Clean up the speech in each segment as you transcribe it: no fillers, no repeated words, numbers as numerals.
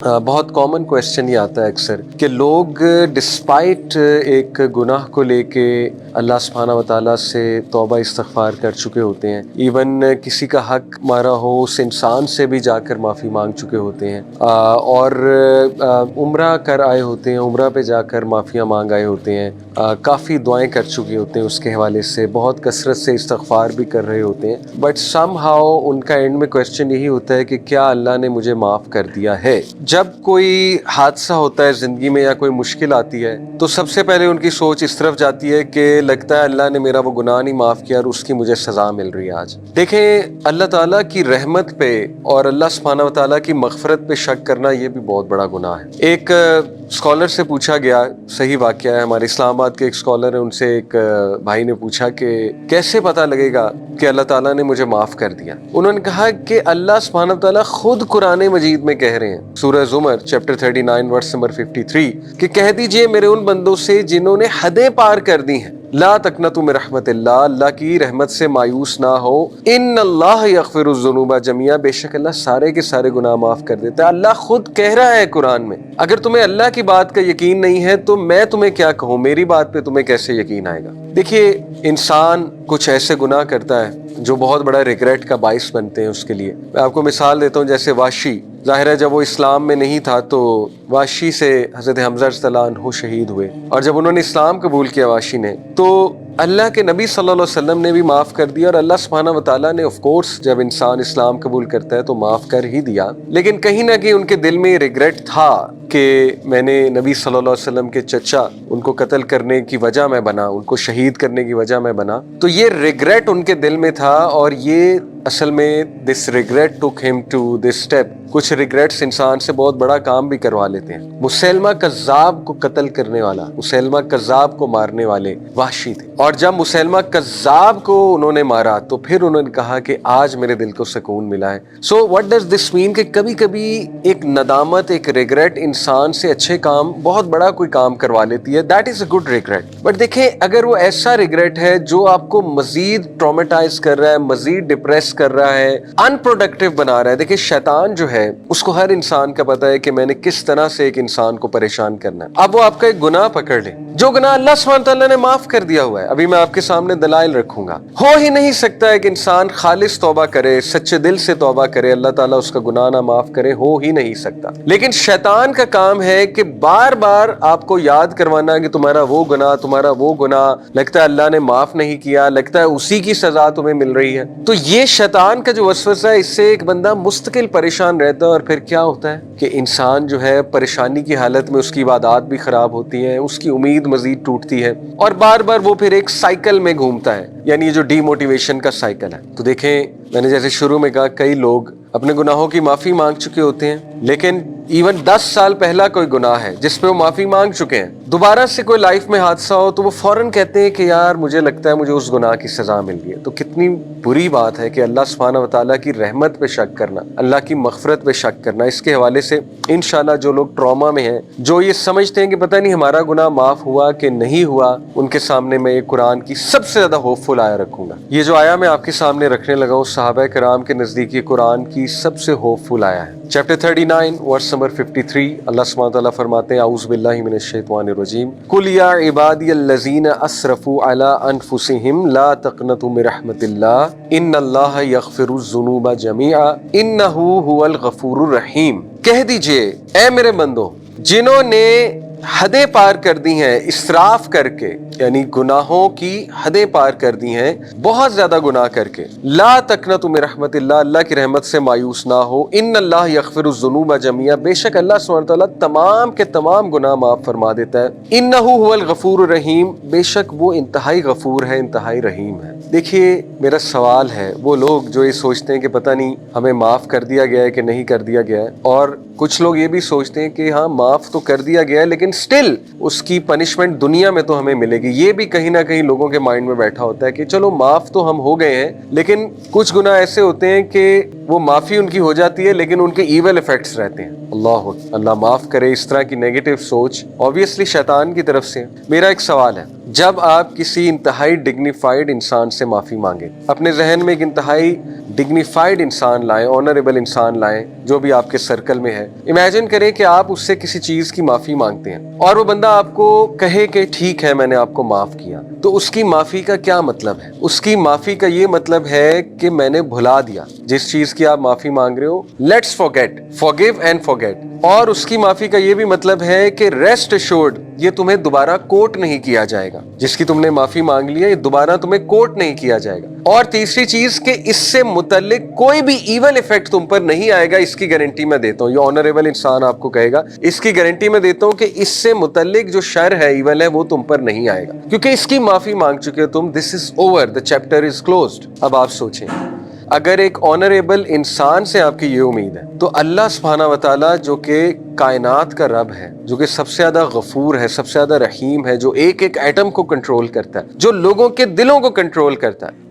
بہت common question یہ آتا ہے اکثر کہ لوگ ڈسپائٹ ایک گناہ کو لے کے اللہ سبحانہ و تعالیٰ سے توبہ استغفار کر چکے ہوتے ہیں، ایون کسی کا حق مارا ہو اس انسان سے بھی جا کر معافی مانگ چکے ہوتے ہیں، اور عمرہ کر آئے ہوتے ہیں، عمرہ پہ جا کر معافیاں مانگ آئے ہوتے ہیں، کافی دعائیں کر چکے ہوتے ہیں، اس کے حوالے سے بہت کثرت سے استغفار بھی کر رہے ہوتے ہیں، بٹ سم ہاؤ ان کا اینڈ میں کویسچن یہی ہوتا ہے کہ کیا اللہ نے مجھے معاف کر دیا ہے؟ جب کوئی حادثہ ہوتا ہے زندگی میں یا کوئی مشکل آتی ہے تو سب سے پہلے ان کی سوچ اس طرف جاتی ہے کہ لگتا ہے اللہ نے میرا وہ گناہ نہیں معاف کیا اور اس کی مجھے سزا مل رہی ہے آج۔ دیکھیں، اللہ تعالیٰ کی رحمت پہ اور اللہ سبحانہ و تعالیٰ کی مغفرت پہ شک کرنا یہ بھی بہت بڑا گناہ ہے۔ ایک اسکالر سے پوچھا گیا، صحیح واقعہ ہے، ہمارے اسلام آباد کے ایک اسکالر ہیں، ان سے ایک بھائی نے پوچھا کہ کیسے پتہ لگے گا کہ اللہ تعالیٰ نے مجھے معاف کر دیا؟ انہوں نے کہا کہ اللہ سبحانہ و تعالیٰ خود قرآن مجید میں کہہ رہے ہیں، سورہ زمر چیپٹر 39 ورس نمبر 53، کہ کہہ دیجئے میرے ان بندوں سے جنہوں نے حدیں پار کر دی ہیں، لا تقنطوا من رحمت اللہ، اللہ کی رحمت سے مایوس نہ ہو، ان اللہ یغفر الذنوب جميعا، بے شک اللہ سارے کے سارے گناہ معاف کر دیتا ہے۔ اللہ خود کہہ رہا ہے قرآن میں۔ اگر تمہیں اللہ کی بات کا یقین نہیں ہے تو میں تمہیں کیا کہوں، میری بات پہ تمہیں کیسے یقین آئے گا؟ دیکھیے، انسان کچھ ایسے گناہ کرتا ہے جو بہت بڑا ریگریٹ کا باعث بنتے ہیں اس کے لیے۔ میں آپ کو مثال دیتا ہوں، جیسے واشی، ظاہر ہے جب وہ اسلام میں نہیں تھا تو واشی سے حضرت حمزہ رضی اللہ عنہ شہید ہوئے، اور جب انہوں نے اسلام قبول کیا واشی نے، تو اللہ کے نبی صلی اللہ علیہ وسلم نے بھی معاف کر دیا، اور اللہ سبحانہ و تعالیٰ نے آف کورس جب انسان اسلام قبول کرتا ہے تو معاف کر ہی دیا، لیکن کہیں نہ کہیں ان کے دل میں ریگریٹ تھا کہ میں نے نبی صلی اللہ علیہ وسلم کے چچا ان کو قتل کرنے کی وجہ میں بنا، ان کو شہید کرنے کی وجہ میں بنا، تو یہ ریگریٹ ان کے دل میں تھا، اور یہ اصل میں دس ریگریٹ ٹوک ہم ٹو دس اسٹیپ۔ کچھ ریگریٹس انسان سے بہت بڑا کام بھی کروا لیتے ہیں۔ مسیلمہ کذاب کو قتل کرنے والا، مسیلمہ کذاب کو مارنے والے وحشی تھے، اور جب مسیلمہ کذاب کو انہوں نے مارا تو پھر انہوں نے کہا کہ آج میرے دل کو سکون ملا ہے۔ سو واٹ ڈز دس مین کہ کبھی کبھی ایک ندامت، ایک ریگریٹ انسان سے اچھے کام، بہت بڑا کوئی کام کروا لیتی ہے، that is a good regret. But دیکھیں، اگر وہ ایسا ریگریٹ ہے جو آپ کو مزید ٹرامیٹائز کر رہا ہے، مزید ڈپریس کر رہا ہے، ان پروڈکٹیو بنا رہا ہے، دیکھیں شیطان جو ہے اس کو ہر انسان کا پتہ ہے کہ میں نے کس طرح سے ایک انسان کو پریشان کرنا ہے۔ اب وہ آپ کا ایک گناہ پکڑ لے، جو گناہ اللہ سبحانہ تعالیٰ نے معاف کر دیا ہوا ہے، ابھی میں آپ کے سامنے دلائل رکھوں گا، ہو ہی نہیں سکتا ایک انسان خالص توبہ کرے، سچے دل سے توبہ کرے، اللہ تعالیٰ اس کا گناہ نہ معاف کرے، ہو ہی نہیں سکتا۔ لیکن شیطان کا کام ہے کہ بار بار آپ کو یاد کروانا کہ تمہارا وہ گناہ، تمہارا وہ گناہ، لگتا ہے اللہ نے معاف نہیں کیا، لگتا ہے اسی کی سزا تمہیں مل رہی ہے۔ تو یہ شیطان کا جو وسوسہ ہے، اس سے ایک بندہ مستقل پریشان رہتا ہے، اور پھر کیا ہوتا ہے کہ انسان جو ہے پریشانی کی حالت میں اس کی عبادات بھی خراب ہوتی ہیں، اس کی امید مزید ٹوٹتی ہے، اور بار بار وہ پھر ایک سائیکل میں گھومتا ہے، یعنی یہ جو ڈی موٹیویشن کا سائیکل ہے۔ تو دیکھیں، میں نے جیسے شروع میں کہا، کئی لوگ اپنے گناہوں کی معافی مانگ چکے ہوتے ہیں، لیکن ایون 10 سال پہلا کوئی گناہ ہے جس پہ وہ معافی مانگ چکے ہیں، دوبارہ سے کوئی لائف میں حادثہ ہو تو وہ فوراً کہتے ہیں کہ یار مجھے لگتا ہے مجھے اس گناہ کی سزا مل گئی ہے۔ تو کتنی بری بات ہے کہ اللہ سبحانہ و تعالیٰ کی رحمت پہ شک کرنا، اللہ کی مغفرت پہ شک کرنا۔ اس کے حوالے سے انشاءاللہ جو لوگ ٹراما میں ہیں، جو یہ سمجھتے ہیں کہ پتہ نہیں ہمارا گناہ معاف ہوا کہ نہیں ہوا، ان کے سامنے میں یہ قرآن کی سب سے زیادہ ہوپ فل آیا رکھوں گا۔ یہ جو آیا میں آپ کے سامنے رکھنے لگا ہوں، صحابہ کرام کے نزدیک یہ قرآن کی سب سے ہوپ فل آیا ہے۔ چیپٹر 39 ورس نمبر 53، اللہ سبحانہ تعالیٰ فرماتے ہیں، اعوذ باللہ من الشیطان الرجیم، قل یا عبادی الذین اسرفوا علی انفسہم لا تقنطوا من رحمت اللہ ان اللہ یغفر الذنوب جميعا انہ هو الغفور الرحیم۔ کہہ دیجئے اے میرے بندو جنہوں نے حدیں پار کر دی ہیں اسراف کر کے، یعنی گناہوں کی حدیں پار کر دی ہیں، بہت زیادہ گناہ کر کے، لا تقنطوا من رحمت اللہ، اللہ کی رحمت سے مایوس نہ ہو، ان اللہ یغفر الذنوب جميعا، بے شک اللہ سبحانہ تعالیٰ تمام کے تمام گناہ معاف فرما دیتا ہے، انہ هو الغفور الرحیم، بے شک وہ انتہائی غفور ہے، انتہائی رحیم ہے۔ دیکھیے، میرا سوال ہے، وہ لوگ جو یہ سوچتے ہیں کہ پتہ نہیں ہمیں معاف کر دیا گیا ہے کہ نہیں کر دیا گیا ہے، اور کچھ لوگ یہ بھی سوچتے ہیں کہ ہاں معاف تو کر دیا گیا ہے لیکن سٹل اس کی پنشمنٹ دنیا میں تو ہمیں ملے گی، یہ بھی کہیں نہ کہیں لوگوں کے مائنڈ میں بیٹھا ہوتا ہے کہ چلو معاف تو ہم ہو گئے ہیں، لیکن کچھ گناہ ایسے ہوتے ہیں کہ وہ معافی ان کی ہو جاتی ہے لیکن ان کے ایول ایفیکٹس رہتے ہیں۔ اللہ معاف کرے، اس طرح کی نیگیٹو سوچ obviously شیطان کی طرف سے۔ میرا ایک سوال ہے، جب آپ کسی انتہائی ڈگنیفائڈ انسان سے معافی مانگیں، اپنے ذہن میں ایک انتہائی ڈگنیفائڈ انسان لائیں, آنریبل انسان لائیں جو بھی آپ کے سرکل میں ہے. امیجن کریں کہ آپ اس سے کسی چیز کی معافی مانگتے ہیں اور وہ بندہ آپ کو کہے کہ ٹھیک ہے میں نے آپ کو معاف کیا, تو اس کی معافی کا کیا مطلب ہے؟ اس کی معافی کا یہ مطلب ہے کہ میں نے بھلا دیا جس چیز کی آپ معافی مانگ رہے ہو. Let's forget, forgive and forget. اور اس کی معافی کا یہ بھی مطلب ہے کہ ریسٹ ایشورڈ یہ تمہیں دوبارہ کوٹ نہیں کیا جائے گا. جس کی تم نے معافی مانگ لی ہے یہ دوبارہ تمہیں کوٹ نہیں کیا جائے گا. اور تیسری چیز کہ اس سے متعلق کوئی بھی ایول ایفیکٹ تم پر نہیں آئے گا, اس کی گارنٹی میں دیتا ہوں. یہ آنریبل انسان آپ کو کہے گا اس کی گارنٹی میں دیتا ہوں کہ اس سے متعلق جو شر ہے, ایول ہے, وہ تم پر نہیں آئے گا کیونکہ اس کی معافی مانگ چکے ہو تم. This is over, the chapter is closed. اب آپ سوچیں, اگر ایک آنریبل انسان سے آپ کی یہ امید ہے تو اللہ سبحانہ و تعالیٰ جو کہ کائنات کا رب ہے, جو کہ سب سے زیادہ غفور ہے, سب سے زیادہ رحیم ہے, جو ایک ایک ایٹم کو کنٹرول کرتا ہے, جو لوگوں کے دلوں کو کنٹرول کرتا ہے,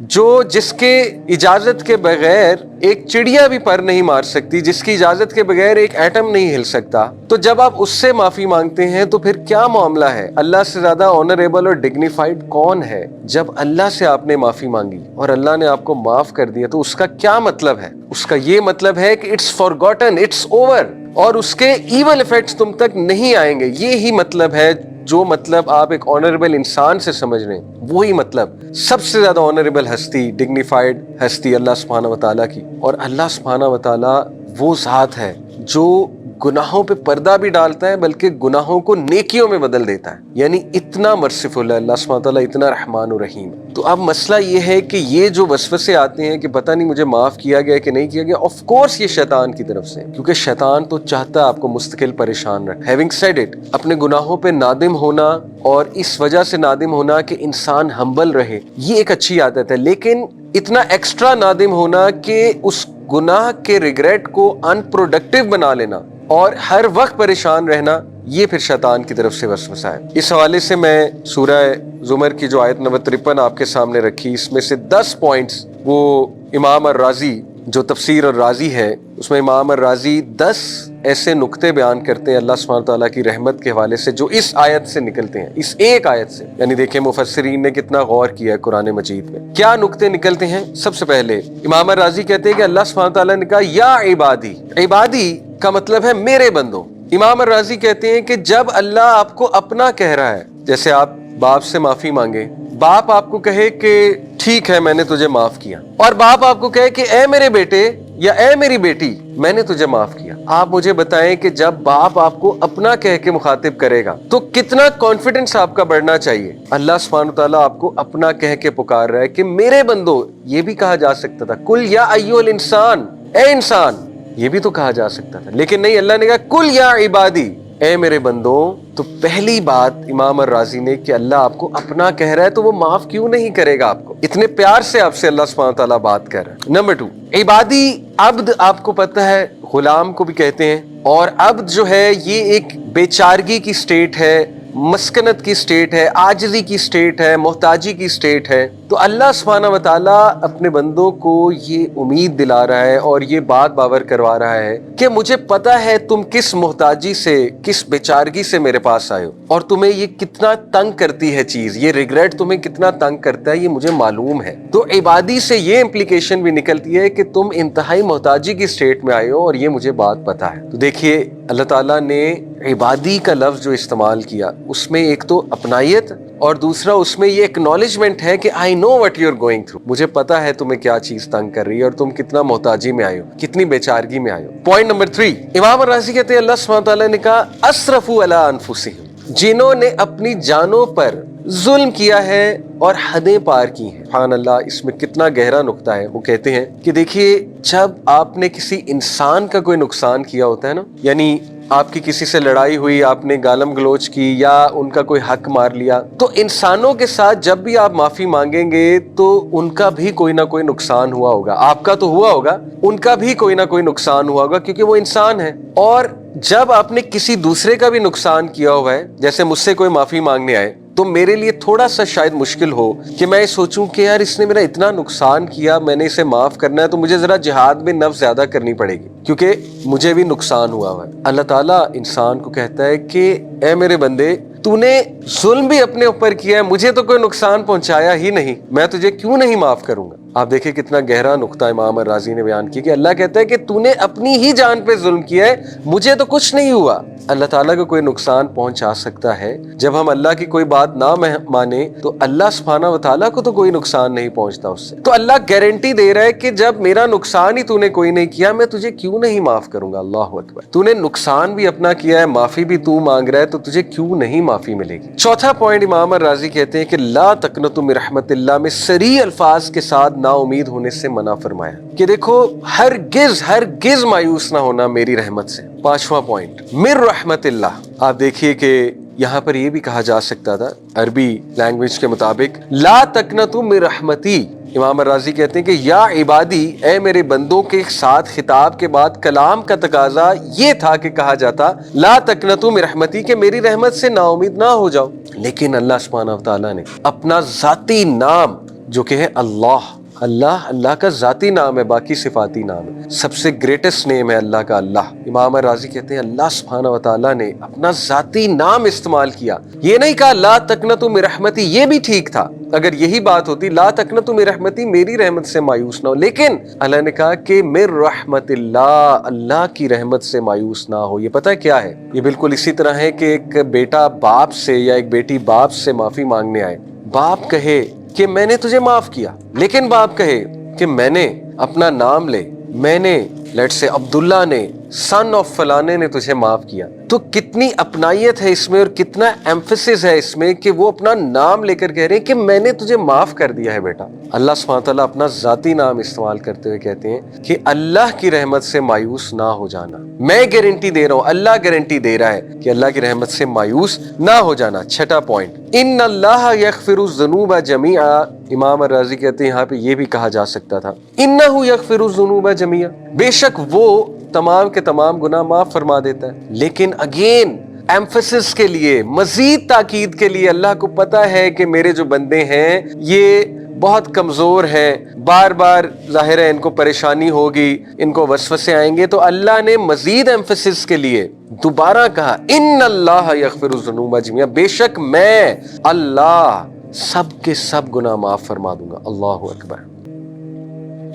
جس کے اجازت کے بغیر ایک چڑیا بھی پر نہیں مار سکتی, جس کی اجازت کے بغیر ایک ایٹم نہیں ہل سکتا, تو جب آپ اس سے معافی مانگتے ہیں تو پھر کیا معاملہ ہے؟ اللہ سے زیادہ آنریبل اور ڈگنیفائڈ کون ہے؟ جب اللہ سے آپ نے معافی مانگی اور اللہ نے آپ کو معاف کر دیا تو اس کا کیا مطلب ہے؟ اس کا یہ مطلب ہے کہ اٹس فارگوٹن, اٹس اوور, اور اس کے ایول ایفیکٹس تم تک نہیں آئیں گے. یہی مطلب ہے جو مطلب آپ ایک آنریبل انسان سے سمجھ رہے ہیں, وہی مطلب سب سے زیادہ آنریبل ہستی, ڈگنیفائڈ ہستی اللہ سبحانہ و تعالیٰ کی. اور اللہ سبحانہ و تعالیٰ وہ ذات ہے جو گناہوں پہ پردہ بھی ڈالتا ہے بلکہ گناہوں کو نیکیوں میں بدل دیتا ہے. یعنی اتنا مرسیفل ہے اللہ سبحانہ تعالیٰ, اتنا رحمان و رحیم. تو اب مسئلہ یہ ہے کہ یہ جو وسوسے آتے ہیں کہ پتہ نہیں مجھے معاف کیا گیا کہ نہیں کیا گیا, آف کورس یہ شیطان کی طرف سے, کیونکہ شیطان تو چاہتا ہے آپ کو مستقل پریشان رکھ. ہیونگ سیڈ اٹ, اپنے گناہوں پہ نادم ہونا اور اس وجہ سے نادم ہونا کہ انسان ہمبل رہے, یہ ایک اچھی عادت ہے. لیکن اتنا ایکسٹرا نادم ہونا کہ اس گناہ کے ریگریٹ کو ان پروڈکٹیو بنا لینا اور ہر وقت پریشان رہنا, یہ پھر شیطان کی طرف سے وسوسہ ہے. اس حوالے سے میں سورہ زمر کی جو آیت نمبر 53 آپ کے سامنے رکھی, اس میں سے 10 پوائنٹس وہ امام الرازی جو تفسیر الرازی ہے اس میں امام الرازی 10 ایسے نقطے بیان کرتے ہیں اللہ سبحانہ تعالیٰ کی رحمت کے حوالے سے جو اس آیت سے نکلتے ہیں, اس ایک آیت سے. یعنی دیکھیں مفسرین نے کتنا غور کیا ہے قرآن مجید میں. کیا نقطے نکلتے ہیں؟ سب سے پہلے امام الرازی کہتے ہیں کہ اللہ سبحانہ تعالیٰ نے کہا یا عبادی. عبادی کا مطلب ہے میرے بندوں. امام الرازی کہتے ہیں کہ جب اللہ آپ کو اپنا کہہ رہا ہے, جیسے آپ باپ سے معافی مانگے, باپ آپ کو کہے کہ ٹھیک ہے میں نے تجھے معاف کیا, اور باپ آپ کو کہے کہ اے میرے بیٹے یا اے میری بیٹی میں نے تجھے معاف کیا. آپ مجھے بتائیں کہ جب باپ آپ کو اپنا کہہ کے مخاطب کرے گا تو کتنا کانفیڈنس آپ کا بڑھنا چاہیے. اللہ سبحانہ تعالیٰ آپ کو اپنا کہہ کے پکار رہا ہے کہ میرے بندو. یہ بھی کہا جا سکتا تھا کل یا ایھا الانسان, اے انسان, یہ بھی تو کہا جا سکتا تھا, لیکن نہیں, اللہ نے کہا کل یا عبادی, اے میرے بندوں. تو پہلی بات امام الرازی نے کہ اللہ آپ کو اپنا کہہ رہا ہے تو وہ معاف کیوں نہیں کرے گا آپ کو؟ اتنے پیار سے آپ سے اللہ سبحانہ تعالیٰ بات کر رہا ہے. نمبر 2, عبادی. عبد آپ کو پتہ ہے غلام کو بھی کہتے ہیں, اور عبد جو ہے یہ ایک بیچارگی کی سٹیٹ ہے, مسکنت کی سٹیٹ ہے, عاجزی کی سٹیٹ ہے, محتاجی کی سٹیٹ ہے. تو اللہ سبحانہ و تعالیٰ اپنے بندوں کو یہ امید دلا رہا ہے اور یہ بات باور کروا رہا ہے کہ مجھے پتہ ہے تم کس محتاجی سے, کس بیچارگی سے میرے پاس آئے ہو, اور تمہیں یہ کتنا تنگ کرتی ہے چیز, یہ ریگریٹ تمہیں کتنا تنگ کرتا ہے, یہ مجھے معلوم ہے. تو عبادی سے یہ امپلیکیشن بھی نکلتی ہے کہ تم انتہائی محتاجی کی سٹیٹ میں آئے ہو اور یہ مجھے بات پتہ ہے. تو دیکھیے اللہ تعالیٰ نے عبادی کا لفظ جو استعمال کیا اس میں ایک تو اپنائیت اور دوسرا اس میں یہ اکنالجمنٹ ہے کہ I know what you're going through, مجھے پتا ہے تمہیں کیا چیز تنگ کر رہی ہے اور تم کتنا محتاجی میں آئے ہو, کتنی بیچارگی میں آئے ہو. پوائنٹ نمبر 3, امام الرازی کہتے ہیں اللہ سبحانہ تعالیٰ نے کہا اسرفوا علی انفسہم, جنہوں نے اپنی جانوں پر ظلم کیا ہے اور حدیں پار کی ہیں. سبحان اللہ, اس میں کتنا گہرا نقطہ ہے. وہ کہتے ہیں کہ دیکھیے جب آپ نے کسی انسان کا کوئی نقصان کیا ہوتا ہے نا, یعنی آپ کی کسی سے لڑائی ہوئی, آپ نے گالم گلوچ کی یا ان کا کوئی حق مار لیا, تو انسانوں کے ساتھ جب بھی آپ معافی مانگیں گے تو ان کا بھی کوئی نہ کوئی نقصان ہوا ہوگا. آپ کا تو ہوا ہوگا, ان کا بھی کوئی نہ کوئی نقصان ہوا ہوگا کیونکہ وہ انسان ہے. اور جب آپ نے کسی دوسرے کا بھی نقصان کیا ہوا ہے, جیسے مجھ سے کوئی معافی مانگنے آئے, تو میرے لیے تھوڑا سا شاید مشکل ہو کہ میں سوچوں کہ یار اس نے میرا اتنا نقصان کیا, میں نے اسے معاف کرنا ہے, تو مجھے ذرا جہاد میں نفس زیادہ کرنی پڑے گی کیونکہ مجھے بھی نقصان ہوا ہے. اللہ تعالیٰ انسان کو کہتا ہے کہ اے میرے بندے, تو نے ظلم بھی اپنے اوپر کیا ہے, مجھے تو کوئی نقصان پہنچایا ہی نہیں, میں تجھے کیوں نہیں معاف کروں گا. آپ دیکھیں کتنا گہرا نقطہ امام الرازی نے بیان کیا کہ اللہ کہتا ہے کہ تو نے اپنی ہی جان پہ ظلم کیا ہے، مجھے تو کچھ نہیں ہوا۔ اللہ تعالیٰ کو کوئی نقصان پہنچا سکتا ہے؟ جب ہم اللہ کی کوئی بات نہ مانے تو اللہ سبحانہ و تعالیٰ کو تو کوئی نقصان نہیں پہنچتا اس سے۔ تو اللہ گارنٹی دے رہا ہے کہ جب میرا نقصان ہی تو نے کوئی نہیں کیا، میں تجھے کیوں نہیں معاف کروں گا۔ اللہ اکبر، تو نے نقصان بھی اپنا کیا ہے، معافی بھی تو مانگ رہا ہے، تو تجھے کیوں نہیں معافی ملے گی۔ چوتھا پوائنٹ امام الرازی کہتے ہیں کہ لا تقنطوا من رحمت اللہ میں صریح الفاظ کے ساتھ نا امید ہونے سے منع فرمایا کہ دیکھو ہرگز مایوس نہ ہونا میری رحمت سے۔ پانچواں پوائنٹ من رحمت اللہ، آپ دیکھیے کہ یہاں پر یہ بھی کہا جا سکتا تھا عربی لینگویج کے مطابق لا تقنطوا من رحمتی۔ امام الرازی کہتے ہیں کہ یا عبادی، اے میرے بندوں کے ساتھ خطاب کے بعد کلام کا تقاضا یہ تھا کہ کہا جاتا لا تقنطوا من رحمتی کہ میری رحمت سے نا امید نہ ہو جاؤ، لیکن اللہ سبحانہ و تعالیٰ نے اپنا ذاتی نام جو کہ ہے اللہ کا ذاتی نام ہے، باقی صفاتی نام ہے، سب سے گریٹسٹ نیم ہے اللہ کا اللہ۔ امام الرازی کہتے ہیں اللہ سبحانہ و تعالیٰ نے اپنا ذاتی نام استعمال کیا، یہ نہیں کہا لا تقنطوا من رحمتی، یہ بھی ٹھیک تھا اگر یہی بات ہوتی لا تقنطوا من رحمتی میری رحمت سے مایوس نہ ہو، لیکن اللہ نے کہا کہ من رحمت اللہ کی رحمت سے مایوس نہ ہو۔ یہ پتہ کیا ہے؟ یہ بالکل اسی طرح ہے کہ ایک بیٹا باپ سے یا ایک بیٹی باپ سے معافی مانگنے آئے، باپ کہے کہ میں نے تجھے معاف کیا، لیکن باپ کہے کہ میں نے اپنا نام لے، میں نے لیٹ سے عبداللہ نے سن آف فلانے نے تجھے معاف کیا، تو کتنی اپنائیت ہے اس میں اور کتنا ایمفسس ہے اس میں کہ وہ اپنا نام لے کر کہہ رہے ہیں کہ میں نے تجھے معاف کر دیا ہے بیٹا۔ اللہ سبحانہ تعالیٰ اپنا ذاتی نام استعمال کرتے ہوئے کہتے ہیں کہ اللہ کی رحمت سے مایوس نہ ہو جانا، میں گارنٹی دے رہا ہوں، اللہ گارنٹی دے رہا ہے کہ اللہ کی رحمت سے مایوس نہ ہو جانا۔ چھٹا پوائنٹ ان اللہ یغفر الذنوب جمیعا، امام الرازی کہتے ہیں یہاں پہ یہ بھی کہا جا سکتا تھا انہ یغفر الذنوب جمیعا، بے شک وہ تمام کے تمام گناہ معاف فرما دیتا ہے، لیکن اگین ایمفسس کے لیے، مزید تاکید کے لیے، اللہ کو پتا ہے کہ میرے جو بندے ہیں یہ بہت کمزور ہیں، بار بار ظاہر ہے ان کو پریشانی ہوگی، ان کو وسوسے آئیں گے، تو اللہ نے مزید ایمفسس کے لیے دوبارہ کہا ان اللہ یغفر الذنوب جمیعا، بے شک میں اللہ سب کے سب گناہ معاف فرما دوں گا۔ اللہ اکبر۔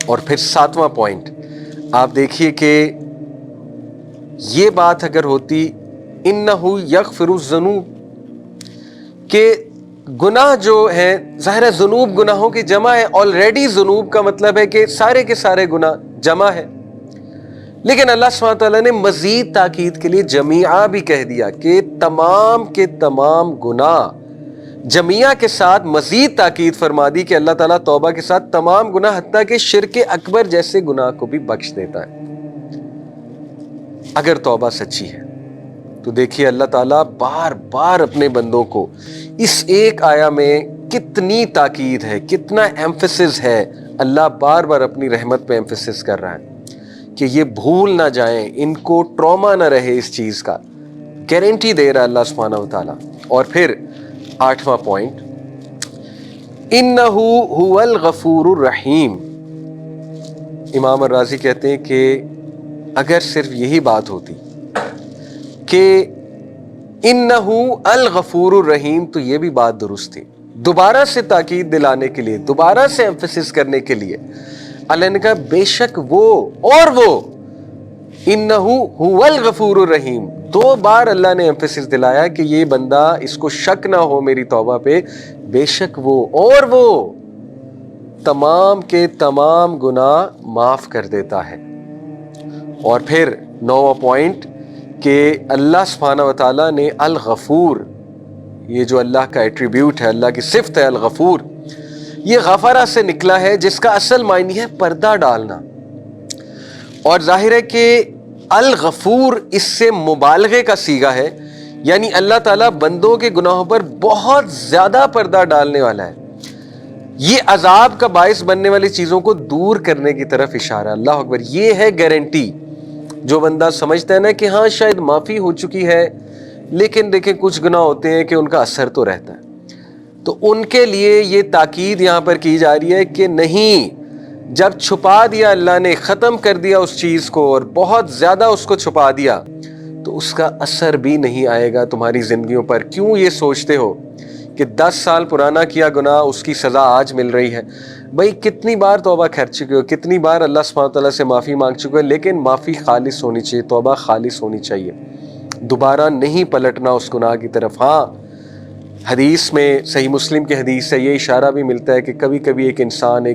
اور پھر ساتواں پوائنٹ آپ دیکھیے کہ یہ بات اگر ہوتی انہ یغفر الذنوب کہ گناہ جو ہیں ظاہر ہے ذنوب گناہوں کی جمع ہے، آلریڈی ذنوب کا مطلب ہے کہ سارے کے سارے گناہ جمع ہے، لیکن اللہ سبحانہ تعالیٰ نے مزید تاکید کے لیے جمیعہ بھی کہہ دیا کہ تمام کے تمام گناہ، جمیعہ کے ساتھ مزید تاکید فرما دی کہ اللہ تعالیٰ توبہ کے ساتھ تمام گناہ حتیٰ کہ شرک اکبر جیسے گناہ کو بھی بخش دیتا ہے اگر توبہ سچی ہے۔ تو دیکھیے اللہ تعالیٰ بار بار اپنے بندوں کو اس ایک آیا میں کتنی تاکید ہے، کتنا ایمفسس ہے، اللہ بار بار اپنی رحمت پہ ایمفسس کر رہا ہے کہ یہ بھول نہ جائیں، ان کو ٹراما نہ رہے اس چیز کا، گارنٹی دے رہا اللہ سبحانہ و تعالیٰ۔ اور پھر آٹھواں پوائنٹ انہ هو الغفور الرحیم، امام الرازی کہتے ہیں کہ اگر صرف یہی بات ہوتی کہ انہ الغفور الرحیم تو یہ بھی بات درست تھی، دوبارہ سے تاکید دلانے کے لیے، دوبارہ سے ایمفسس کرنے کے لیے اللہ نے کہا بے شک وہ انہ هو الغفور الرحیم، دو بار اللہ نے ایمفسس دلایا کہ یہ بندہ اس کو شک نہ ہو میری توبہ پہ، بے شک وہ تمام کے تمام گناہ معاف کر دیتا ہے۔ اور پھر نوواں پوائنٹ کہ اللہ سبحانہ و تعالیٰ نے الغفور، یہ جو اللہ کا ایٹریبیوٹ ہے، اللہ کی صفت ہے الغفور، یہ غفرہ سے نکلا ہے جس کا اصل معنی ہے پردہ ڈالنا، اور ظاہر ہے کہ الغفور اس سے مبالغے کا صیغہ ہے، یعنی اللہ تعالیٰ بندوں کے گناہوں پر بہت زیادہ پردہ ڈالنے والا ہے، یہ عذاب کا باعث بننے والی چیزوں کو دور کرنے کی طرف اشارہ۔ اللہ اکبر، یہ ہے گارنٹی۔ جو بندہ سمجھتا ہے نا کہ ہاں شاید معافی ہو چکی ہے لیکن دیکھیں کچھ گناہ ہوتے ہیں کہ ان کا اثر تو رہتا ہے، تو ان کے لیے یہ تاکید یہاں پر کی جا رہی ہے کہ نہیں، جب چھپا دیا اللہ نے، ختم کر دیا اس چیز کو اور بہت زیادہ اس کو چھپا دیا، تو اس کا اثر بھی نہیں آئے گا تمہاری زندگیوں پر۔ کیوں یہ سوچتے ہو کہ 10 سال پرانا کیا گناہ اس کی سزا آج مل رہی ہے. بھائی کتنی بار توبہ کر چکے ہو, کتنی بار اللہ سبحانہ تعالیٰ سے معافی مانگ چکے ہو, لیکن معافی خالص ہونی چاہیے, توبہ خالص ہونی چاہیے, دوبارہ نہیں پلٹنا اس گناہ کی طرف. ہاں حدیث میں, صحیح مسلم کی حدیث سے یہ اشارہ بھی ملتا ہے کہ کبھی کبھی ایک انسان ایک